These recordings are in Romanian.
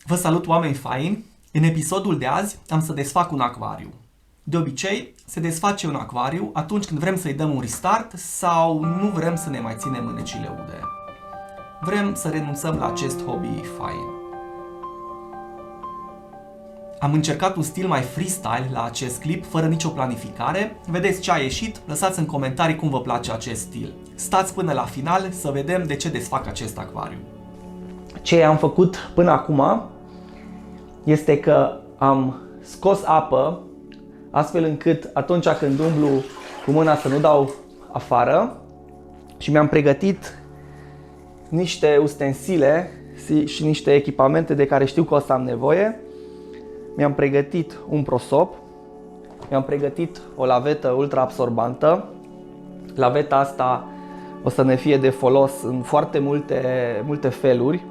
Vă salut, oameni faini! În episodul de azi am să desfac un acvariu. De obicei, se desface un acvariu atunci când vrem să-i dăm un restart sau nu vrem să ne mai ținem mânecile ude. Vrem să renunțăm la acest hobby fain. Am încercat un stil mai freestyle la acest clip, fără nicio planificare. Vedeți ce a ieșit? Lăsați în comentarii cum vă place acest stil. Stați până la final să vedem de ce desfac acest acvariu. Ce am făcut până acum este că am scos apă astfel încât atunci când umblu cu mâna să nu dau afară și mi-am pregătit niște ustensile și niște echipamente de care știu că o să am nevoie. Mi-am pregătit un prosop, mi-am pregătit o lavetă ultra absorbantă. Laveta asta o să ne fie de folos în foarte multe feluri.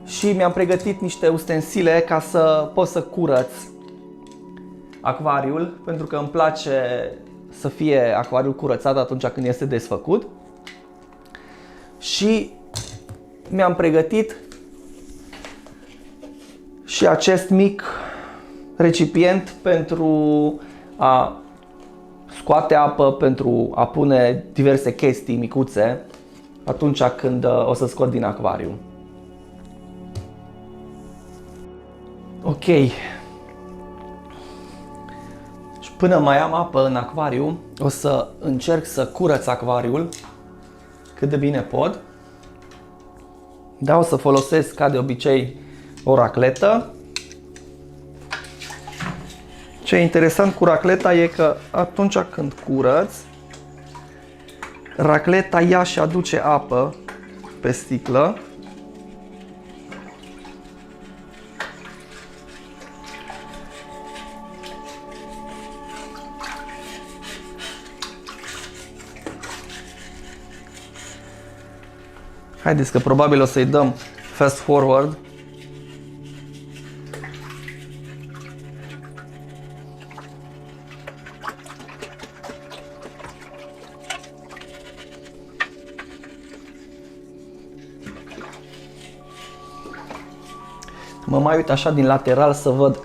Și mi-am pregătit niște ustensile ca să pot să curăț acvariul, pentru că îmi place să fie acvariul curățat atunci când este desfăcut. Și mi-am pregătit și acest mic recipient pentru a scoate apă, pentru a pune diverse chestii micuțe atunci când o să scot din acvariu. Ok. Și până mai am apă în acvariu, o să încerc să curăț acvariul cât de bine pot. Da, o să folosesc ca de obicei o racletă. Ce e interesant cu racleta e că atunci când curăț, racleta ia și aduce apă pe sticlă. Haideți că probabil o să-i dăm fast forward. Mă mai uit așa din lateral să văd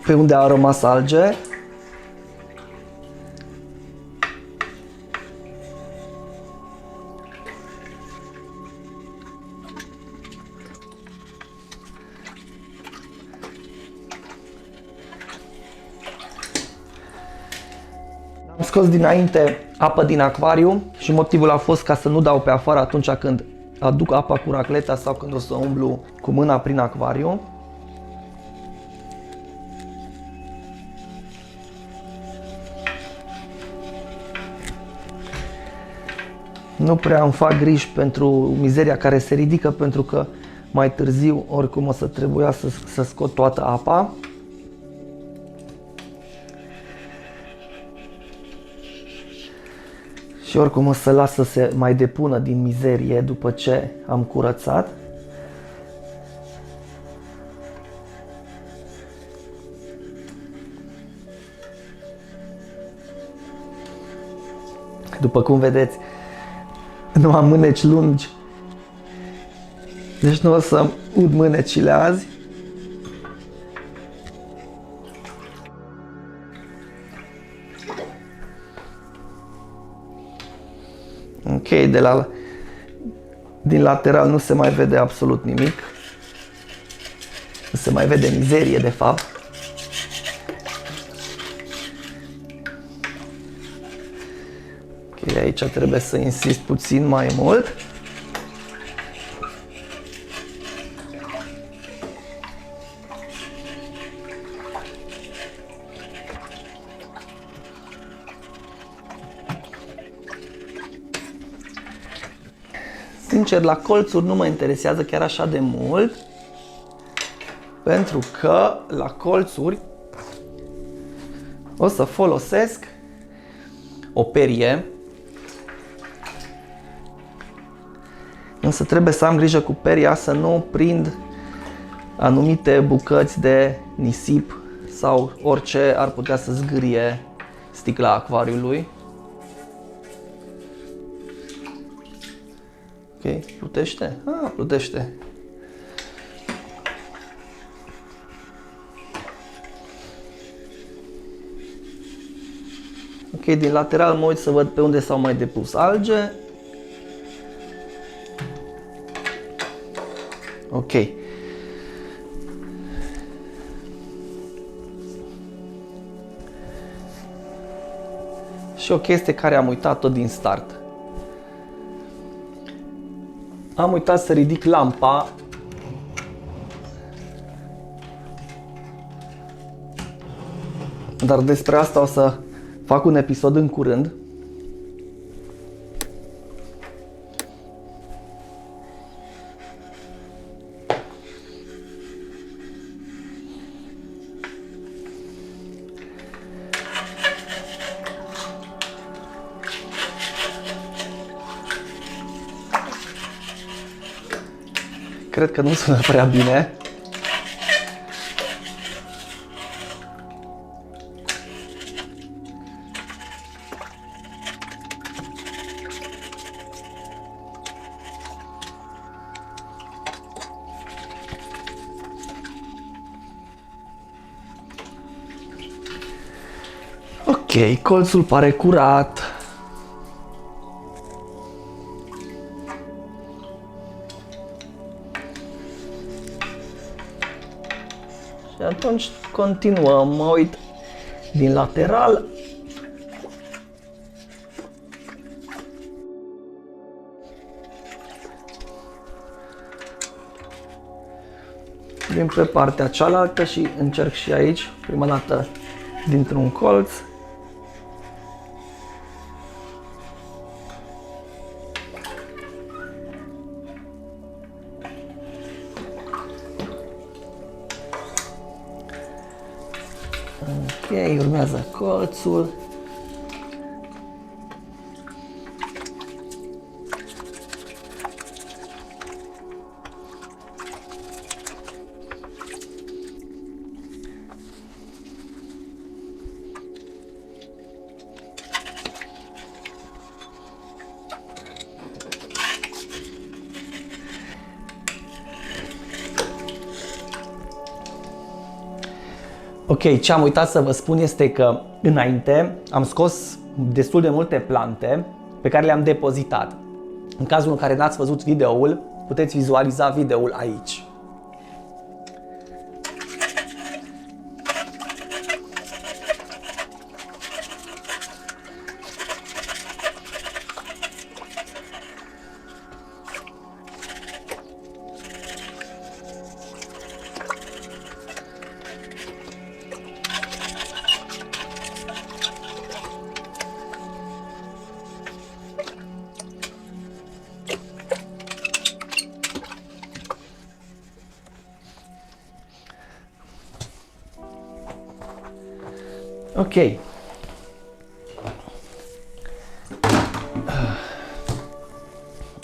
pe unde a rămas alge. Am scos dinainte apă din acvariu și motivul a fost ca să nu dau pe afară atunci când aduc apa cu racleta sau când o să umblu cu mâna prin acvariu. Nu prea îmi fac griji pentru mizeria care se ridică, pentru că mai târziu oricum o să trebuia să scot toată apa. Și oricum o să las să se mai depună din mizerie după ce am curățat. După cum vedeți, nu am mâneci lungi, deci nu o să ud mânecile azi. Ok, din lateral nu se mai vede absolut nimic. Nu se mai vede mizerie, de fapt. Ok, aici trebuie să insist puțin mai mult. Sincer, la colțuri nu mă interesează chiar așa de mult, pentru că la colțuri o să folosesc o perie, însă trebuie să am grijă cu peria să nu prind anumite bucăți de nisip sau orice ar putea să zgârie sticla acvariului. Ok, plutește? Ah, plutește. Ok, din lateral mă uit să văd pe unde s-au mai depus alge. Ok. Și o chestie care am uitat-o din start. Am uitat să ridic lampa. Dar despre asta o să fac un episod în curând. Cred că nu sună prea bine. Ok, colțul pare curat. Și atunci continuăm, mă uit din lateral. Vin pe partea cealaltă și încerc și aici, prima dată dintr-un colț. Ok, urmează colțul. Ok, ce am uitat să vă spun este că înainte am scos destul de multe plante pe care le-am depozitat. În cazul în care n-ați văzut videoul, puteți vizualiza videoul aici. Ok.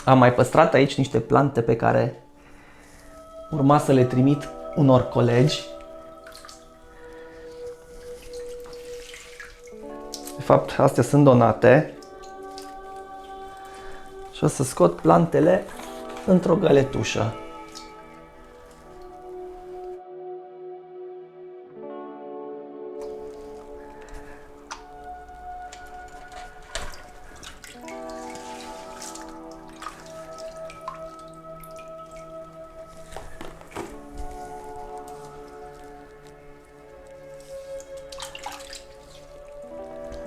Am mai păstrat aici niște plante pe care urma să le trimit unor colegi. De fapt, astea sunt donate. Și o să scot plantele într-o găletușă.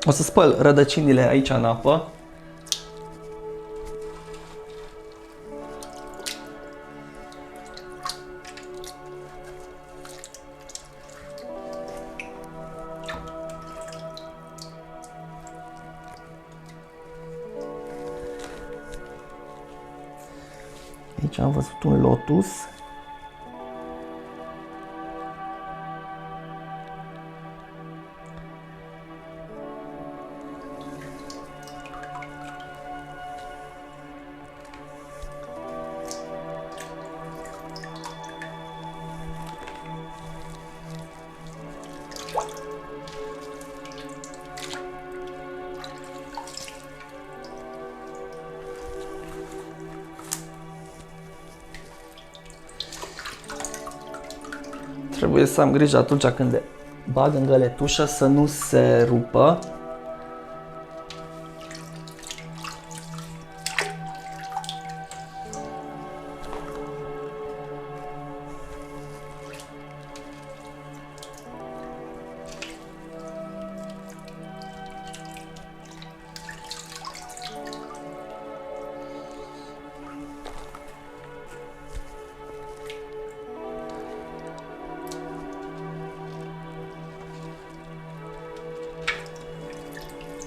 O să spăl rădăcinile aici în apă. Aici am văzut un lotus. Trebuie să am grijă atunci când le bag în găletușă să nu se rupă.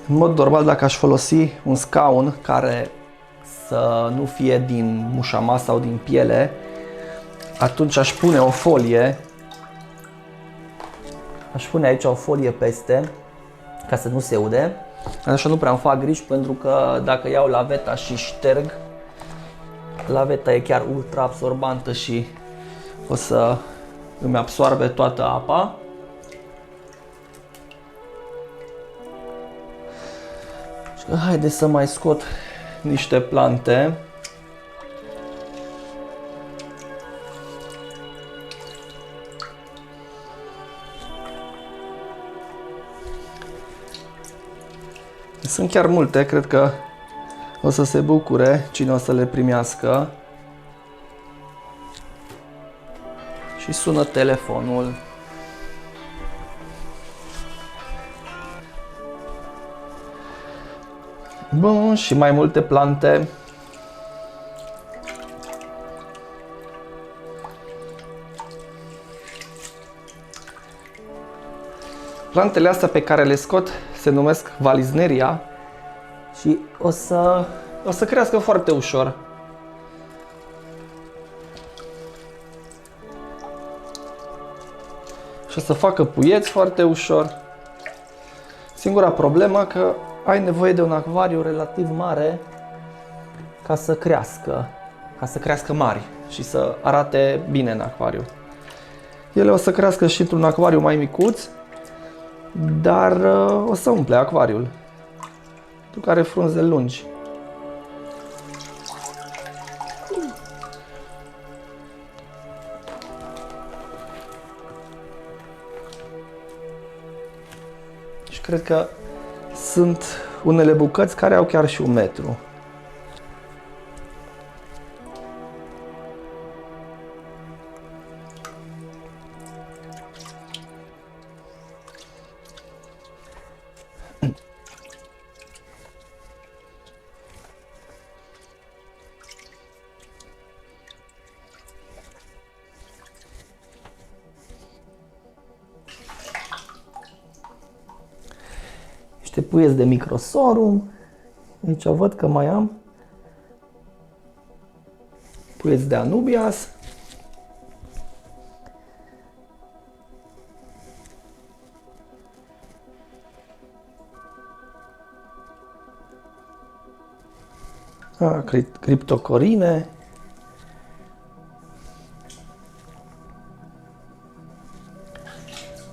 În mod normal, dacă aș folosi un scaun care să nu fie din mușamaz sau din piele, atunci aș pune o folie. Aș pune aici o folie peste, ca să nu se ude. Așa nu prea îmi fac griji, pentru că dacă iau laveta și șterg, laveta e chiar ultra absorbantă și o să îmi absorbe toată apa. Haideți să mai scot niște plante. Sunt chiar multe, cred că o să se bucure cine o să le primească. Și sună telefonul. Bun, și mai multe plante. Plantele astea pe care le scot se numesc Vallisneria și o să crească foarte ușor. Și o să facă puieți foarte ușor. Singura problemă că ai nevoie de un acvariu relativ mare ca să crească mari și să arate bine în acvariu. Ele o să crească și într-un acvariu mai micuț, dar o să umple acvariul, pentru că are frunze lungi. Și cred că sunt unele bucăți care au chiar și 1 metru. Niște puieți de Microsorum. Aici văd că mai am puieți de Anubias. Criptocorine.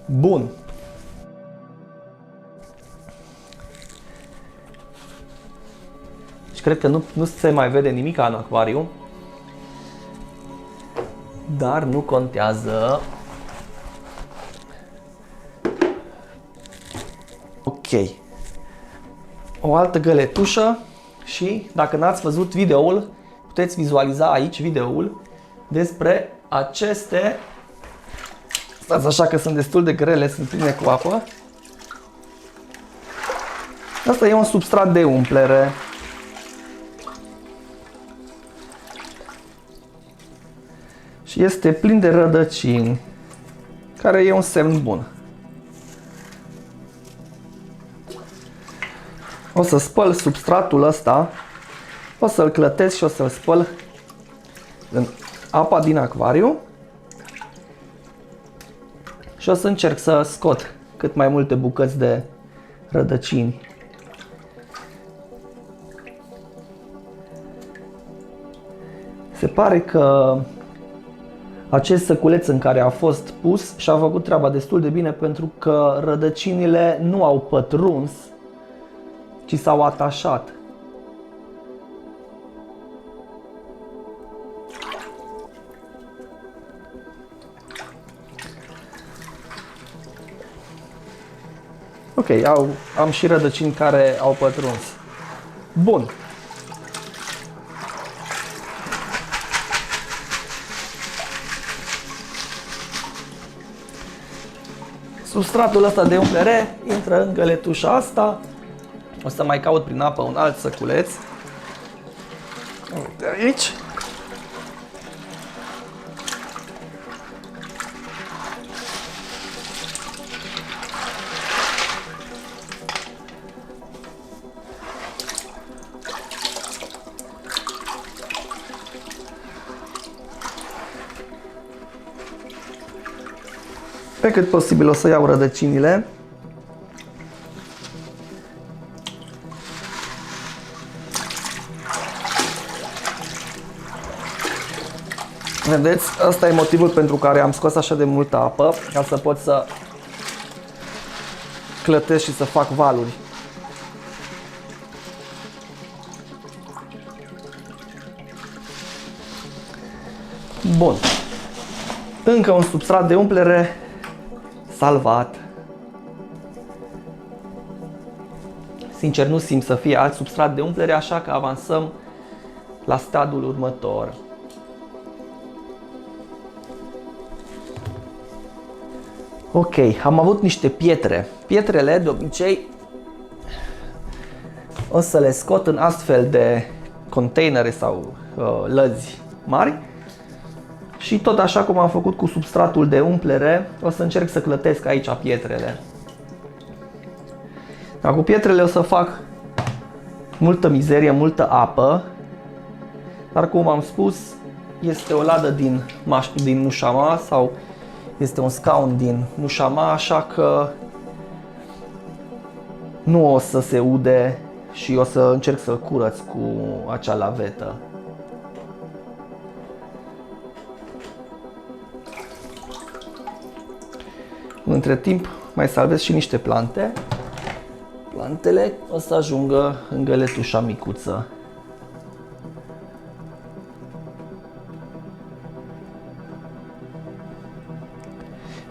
Bun. Și cred că nu se mai vede nimic în acvariu, dar nu contează. Ok. O altă găletușă și dacă n-ați văzut videoul, puteți vizualiza aici videoul despre aceste. Stați așa că sunt destul de grele, sunt pline cu apă. Asta e un substrat de umplere. Și este plin de rădăcini, care e un semn bun. O să spăl substratul ăsta, o să-l clătesc și o să-l spăl în apa din acvariu și o să încerc să scot cât mai multe bucăți de rădăcini. Se pare că acest săculeț în care a fost pus și-a făcut treaba destul de bine, pentru că rădăcinile nu au pătruns, ci s-au atașat. Ok, am și rădăcini care au pătruns. Bun. Substratul ăsta de umplere intră în găletușa asta. O să mai caut prin apă un alt săculeț. Uite aici. Pe cât posibil o să iau rădăcinile. Vedeți, ăsta e motivul pentru care am scos așa de multă apă, ca să pot să clătesc și să fac valuri. Bun. Încă un substrat de umplere salvat. Sincer, nu simt să fie alt substrat de umplere, așa că avansăm la stadiul următor. Ok, am avut niște pietre. Pietrele, de obicei, o să le scot în astfel de containere sau lăzi mari. Și tot așa cum am făcut cu substratul de umplere, o să încerc să clătesc aici pietrele. Dar cu pietrele o să fac multă mizerie, multă apă. Dar cum am spus, este o ladă din mușama sau este un scaun din mușama, așa că nu o să se ude și o să încerc să-l curăț cu acea lavetă. Între timp mai salvez și niște plante. Plantele o să ajungă în găletușa micuță.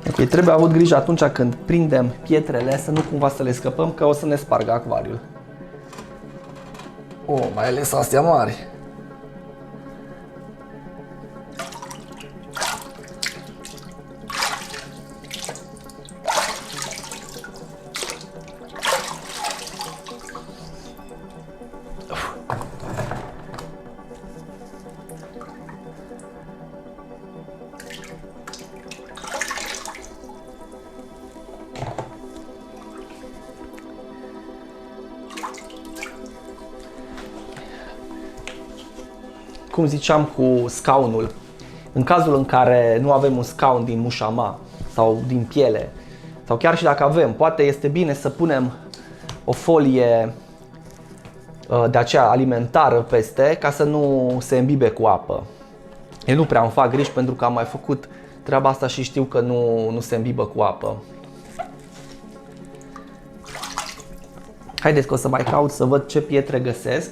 Ok, trebuie avut grijă atunci când prindem pietrele să nu cumva să le scăpăm, că o să ne spargă acvariul. Mai ales astea mari. Cum ziceam cu scaunul, în cazul în care nu avem un scaun din mușama sau din piele, sau chiar și dacă avem, poate este bine să punem o folie de aceea alimentară peste, ca să nu se îmbibe cu apă. Eu nu prea îmi fac griji pentru că am mai făcut treaba asta și știu că nu se îmbibă cu apă. Haideți că o să mai caut să văd ce pietre găsesc.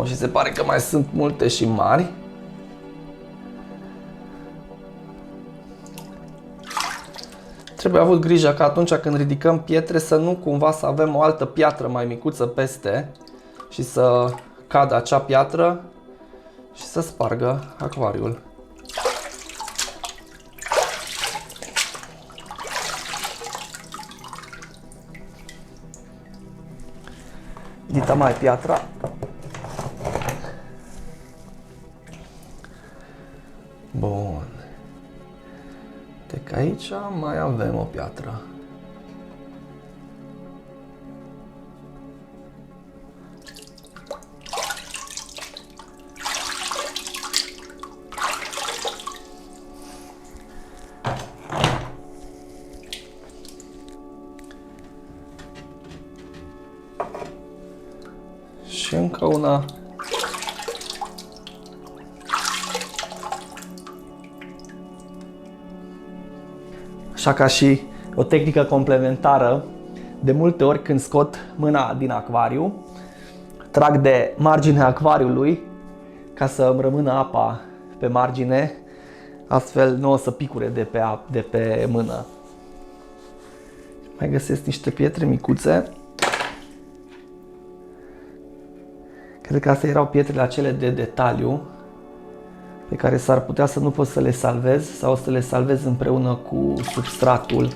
Și se pare că mai sunt multe și mari. Trebuie avut grijă că atunci când ridicăm pietre să nu cumva să avem o altă piatră mai micuță peste și să cadă acea piatră și să spargă acvariul. Dita mai piatra. Bun. Deci aici mai avem o piatră. Și încă una. Așa ca și o tehnică complementară, de multe ori când scot mâna din acvariu, trag de marginea acvariului ca să îmi rămână apa pe margine, astfel nu o să picure de pe mână. Mai găsesc niște pietre micuțe. Cred că astea erau pietrele acele de detaliu pe care s-ar putea să nu pot să le salvez sau să le salvez împreună cu substratul.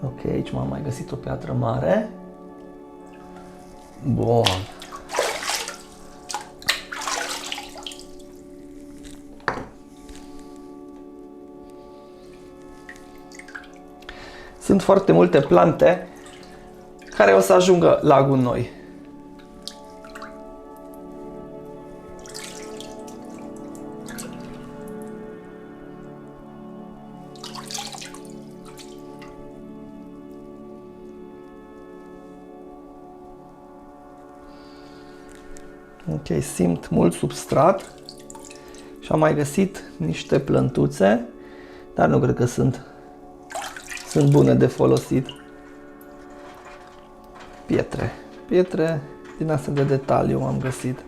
Ok, aici m-am mai găsit o piatră mare. Bun. Sunt foarte multe plante care o să ajungă la gunoi. Ok, simt mult substrat și am mai găsit niște plântuțe, dar nu cred că sunt bune de folosit. Pietre din astea de detaliu am găsit.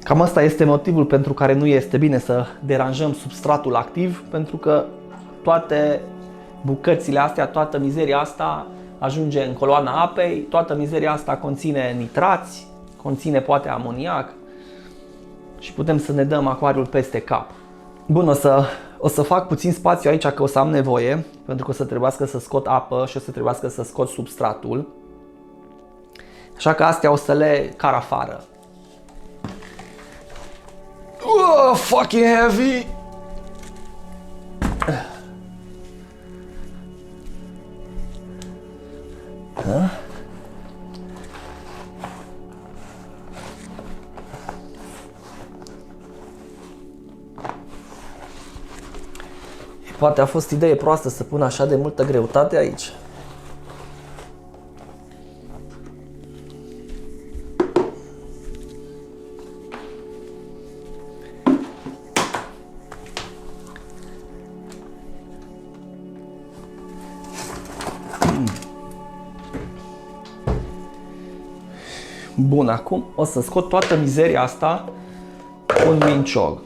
Cam asta este motivul pentru care nu este bine să deranjăm substratul activ, pentru că toate bucățile astea, toată mizeria asta ajunge în coloana apei, toată mizeria asta conține nitrați, conține poate amoniac și putem să ne dăm acvariul peste cap. Bun, o să fac puțin spațiu aici că o să am nevoie, pentru că o să trebuiască să scot apă și o să trebuiască să scot substratul. Așa că astea o să le car afară. Oh, fucking heavy! Poate a fost idee proastă să pun așa de multă greutate aici. Bun, acum o să scot toată mizeria asta cu un minciog.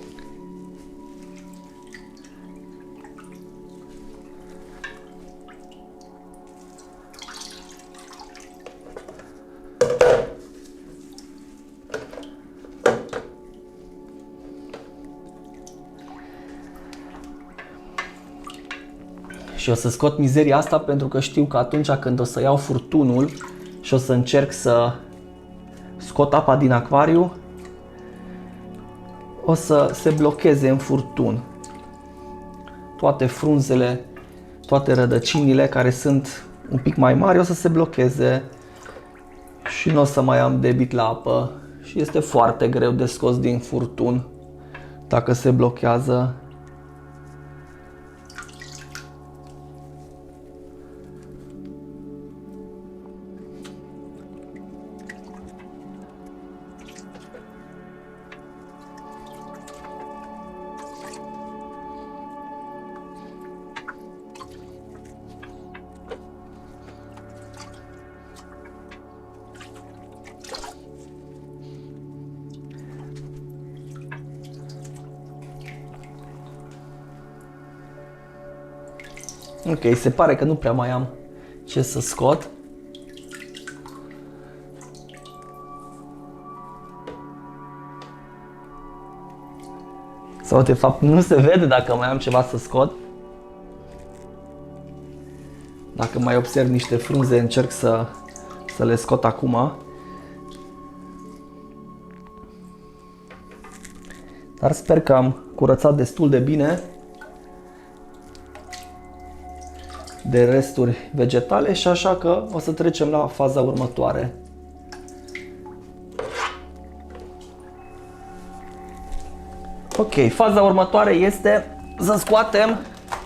Și o să scot mizeria asta pentru că știu că atunci când o să iau furtunul și o să încerc să scot apa din acvariu, o să se blocheze în furtun. Toate frunzele, toate rădăcinile care sunt un pic mai mari o să se blocheze și nu o să mai am debit la apă și este foarte greu de scos din furtun dacă se blochează. Ok, se pare că nu prea mai am ce să scot. Sau de fapt nu se vede dacă mai am ceva să scot. Dacă mai observ niște frunze, încerc să le scot acum. Dar sper că am curățat destul de bine. de resturi vegetale și așa că o să trecem la faza următoare. Ok, faza următoare este să scoatem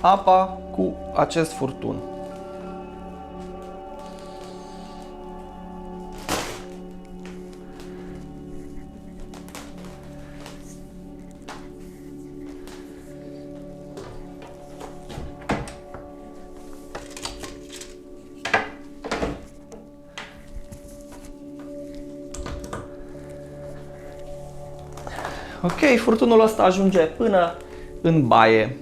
apa cu acest furtun. Ok, furtunul ăsta ajunge până în baie.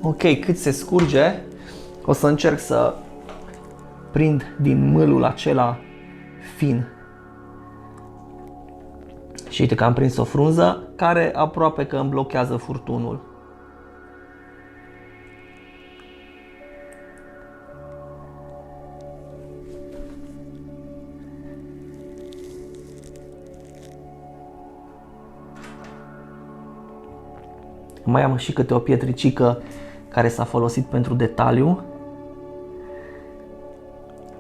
Ok, cât se scurge, o să încerc să prind din mâlul acela fin. Și uite că am prins o frunză care aproape că îmi blochează furtunul. Mai am și câte o pietricică care s-a folosit pentru detaliu.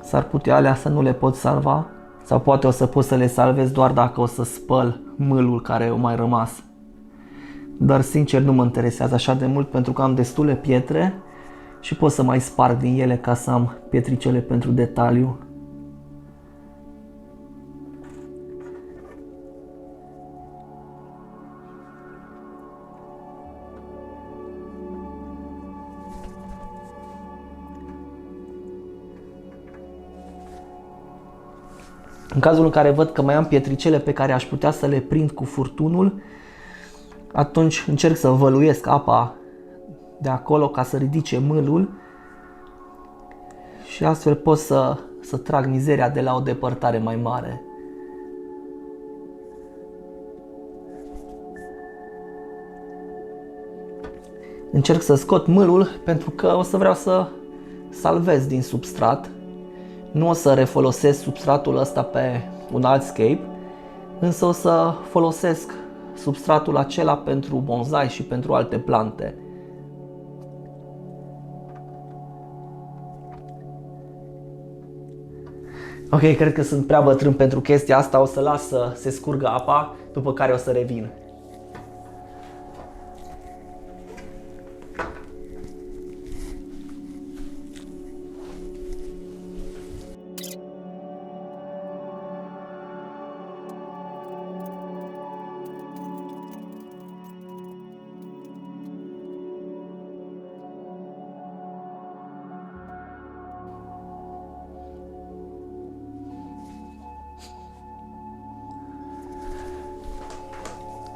S-ar putea alea să nu le pot salva sau poate o să pot să le salvez doar dacă o să spăl mâlul care o mai rămas. Dar sincer nu mă interesează așa de mult pentru că am destule pietre și pot să mai sparg din ele ca să am pietricele pentru detaliu. În cazul în care văd că mai am pietricele pe care aș putea să le prind cu furtunul, atunci încerc să văluiesc apa de acolo ca să ridice mâlul și astfel pot să trag mizeria de la o depărtare mai mare. Încerc să scot mâlul pentru că o să vreau să salvez din substrat. Nu o să refolosesc substratul ăsta pe un alt scape, însă o să folosesc substratul acela pentru bonsai și pentru alte plante. Ok, cred că sunt prea bătrân pentru chestia asta, o să las să se scurgă apa, după care o să revin.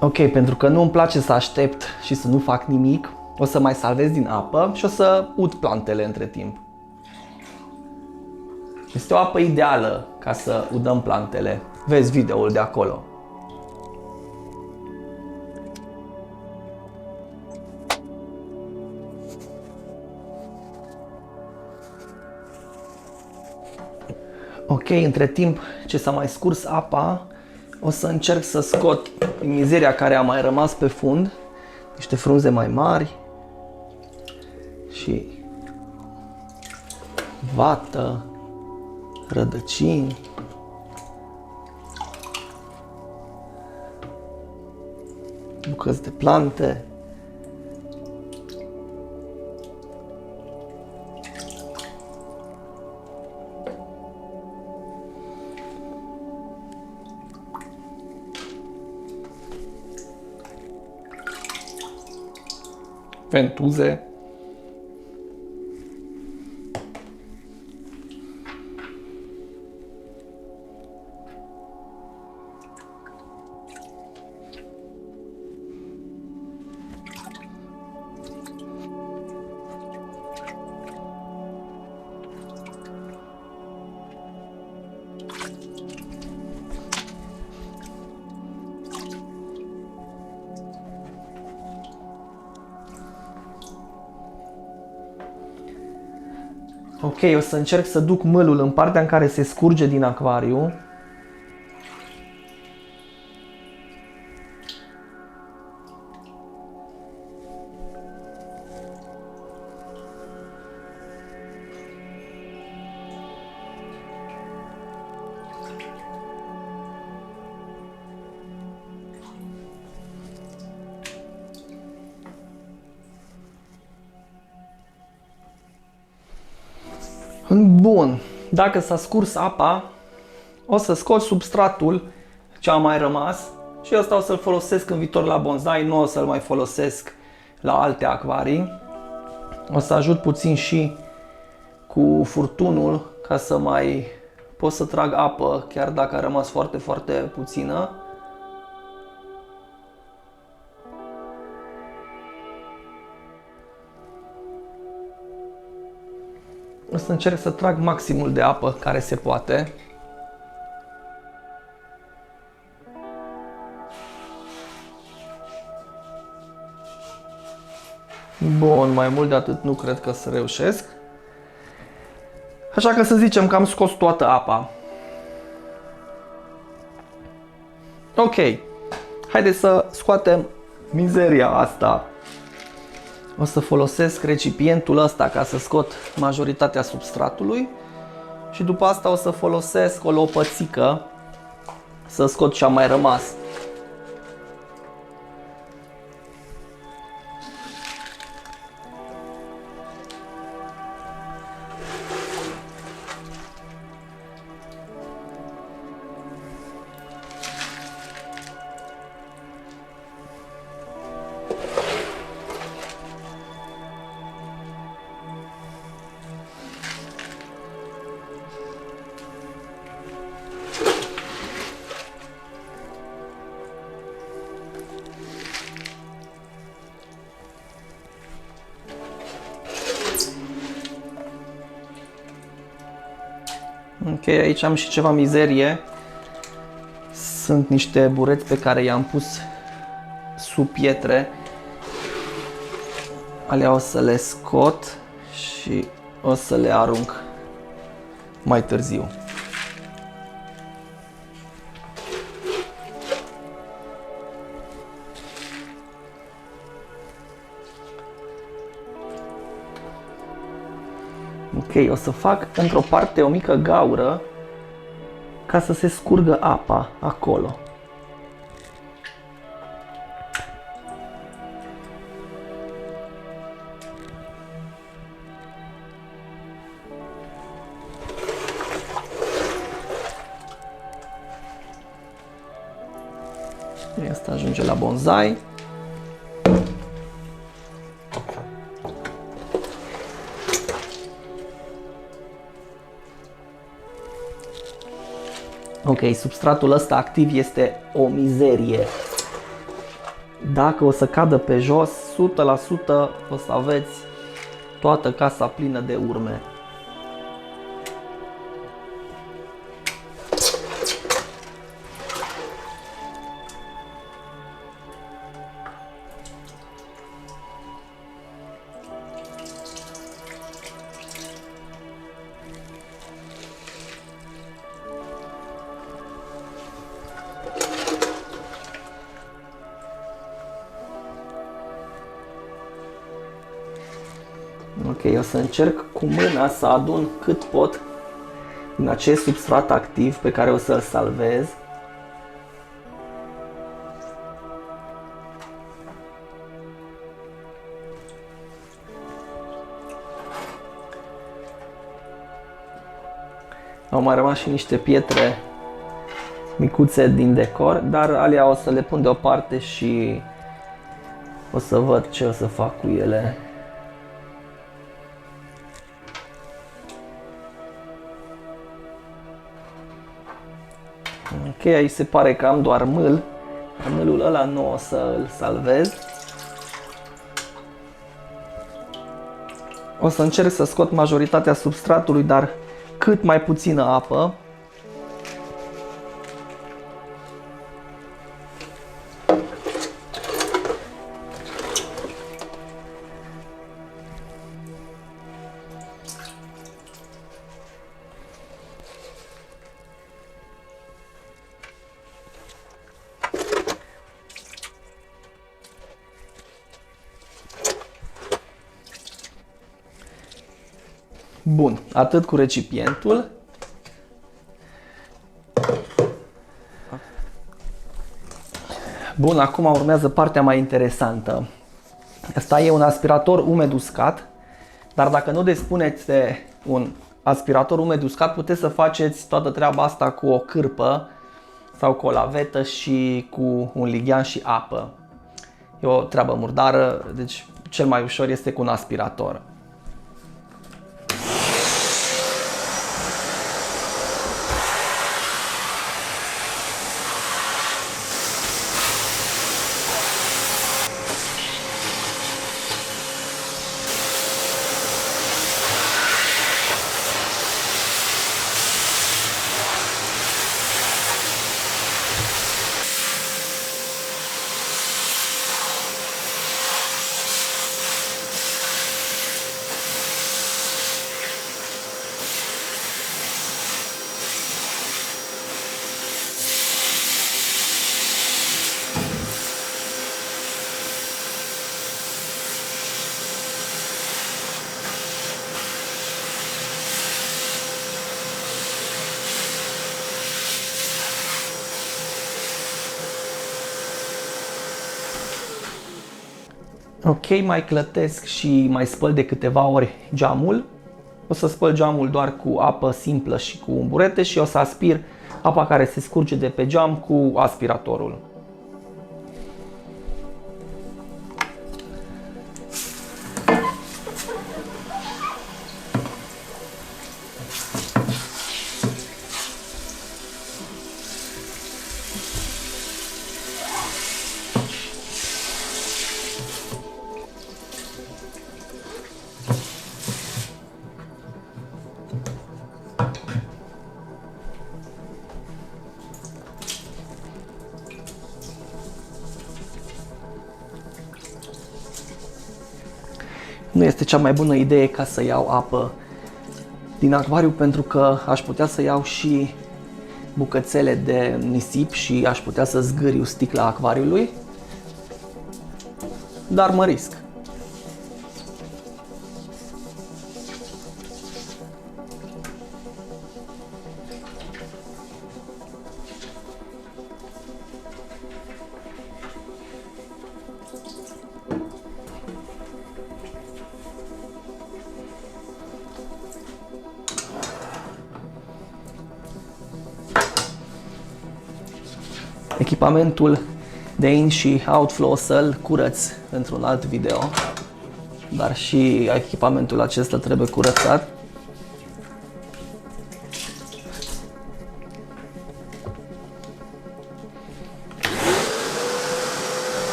Ok, pentru că nu îmi place să aștept și să nu fac nimic, o să mai salvez din apă și o să ud plantele între timp. Este o apă ideală ca să udăm plantele. Vezi videoul de acolo. Ok, între timp ce s-a mai scurs apa, o să încerc să scot mizeria care a mai rămas pe fund, niște frunze mai mari și vată, rădăcini. Bucăți de plante. Ventuze. Ok, o să încerc să duc mâlul în partea în care se scurge din acvariu Bun, dacă s-a scurs apa, o să scot substratul ce a mai rămas și ăsta o să-l folosesc în viitor la bonsai, nu o să-l mai folosesc la alte acvarii. O să ajut puțin și cu furtunul ca să mai pot să trag apă chiar dacă a rămas foarte, foarte puțină. O să încerc să trag maximul de apă care se poate. Bun, mai mult de atât nu cred că să reușesc. Așa că să zicem că am scos toată apa. Ok, haideți să scoatem mizeria asta. O să folosesc recipientul ăsta ca să scot majoritatea substratului și după asta o să folosesc o lopățică să scot ce a mai rămas. Ok, aici am și ceva mizerie. Sunt niște bureți pe care i-am pus sub pietre. Alea o să le scot și o să le arunc mai târziu. Ok, o să fac într-o parte o mică gaură ca să se scurgă apa acolo. Asta ajunge la bonsai. Ok, substratul ăsta activ este o mizerie. Dacă o să cadă pe jos, 100% o să aveți toată casa plină de urme. Ok, o să încerc cu mâna să adun cât pot din acest substrat activ pe care o să-l salvez. Au mai rămas și niște pietre micuțe din decor, dar alea o să le pun deoparte și o să văd ce o să fac cu ele. Ok, aici se pare că am doar mâl. Mâlul ăla nu o să îl salvez. O să încerc să scot majoritatea substratului, dar cât mai puțină apă. Bun, atât cu recipientul. Bun, acum urmează partea mai interesantă. Asta e un aspirator umed uscat, dar dacă nu dispuneți de un aspirator umed uscat, puteți să faceți toată treaba asta cu o cârpă sau cu o lavetă și cu un lighean și apă. E o treabă murdară, deci cel mai ușor este cu un aspirator. Ok, mai clătesc și mai spăl de câteva ori geamul. O să spăl geamul doar cu apă simplă și cu un burete și o să aspir apa care se scurge de pe geam cu aspiratorul. Nu este cea mai bună idee ca să iau apă din acvariu, pentru că aș putea să iau și bucățele de nisip și aș putea să zgâriu sticla acvariului, dar mă risc. Echipamentul de in și outflow o să-l curăț într-un alt video, dar și echipamentul acesta trebuie curățat.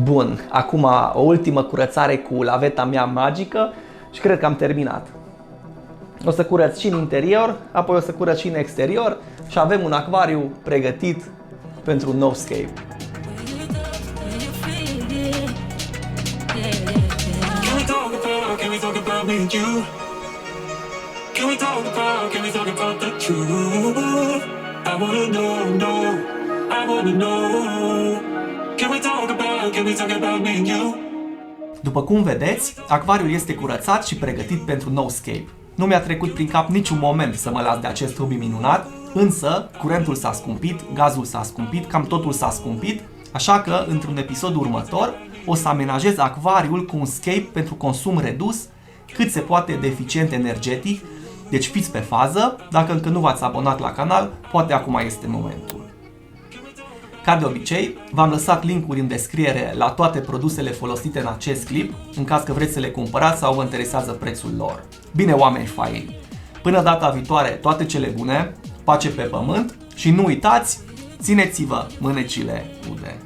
Bun, acum o ultimă curățare cu laveta mea magică și cred că am terminat. O să curăț și în interior, apoi o să curăț și în exterior și avem un acvariu pregătit pentru un no-scape. După cum vedeți, acvariul este curățat și pregătit pentru no-scape. Nu mi-a trecut prin cap niciun moment să mă las de acest hobby minunat, însă curentul s-a scumpit, gazul s-a scumpit, cam totul s-a scumpit, așa că într-un episod următor o să amenajez acvariul cu un scape pentru consum redus, cât se poate de eficient energetic, deci fiți pe fază, dacă încă nu v-ați abonat la canal, poate acum este momentul. Ca de obicei, v-am lăsat link-uri în descriere la toate produsele folosite în acest clip, în caz că vreți să le cumpărați sau vă interesează prețul lor. Bine, oameni faini! Până data viitoare, toate cele bune, pace pe pământ și nu uitați, țineți-vă mânecile ude!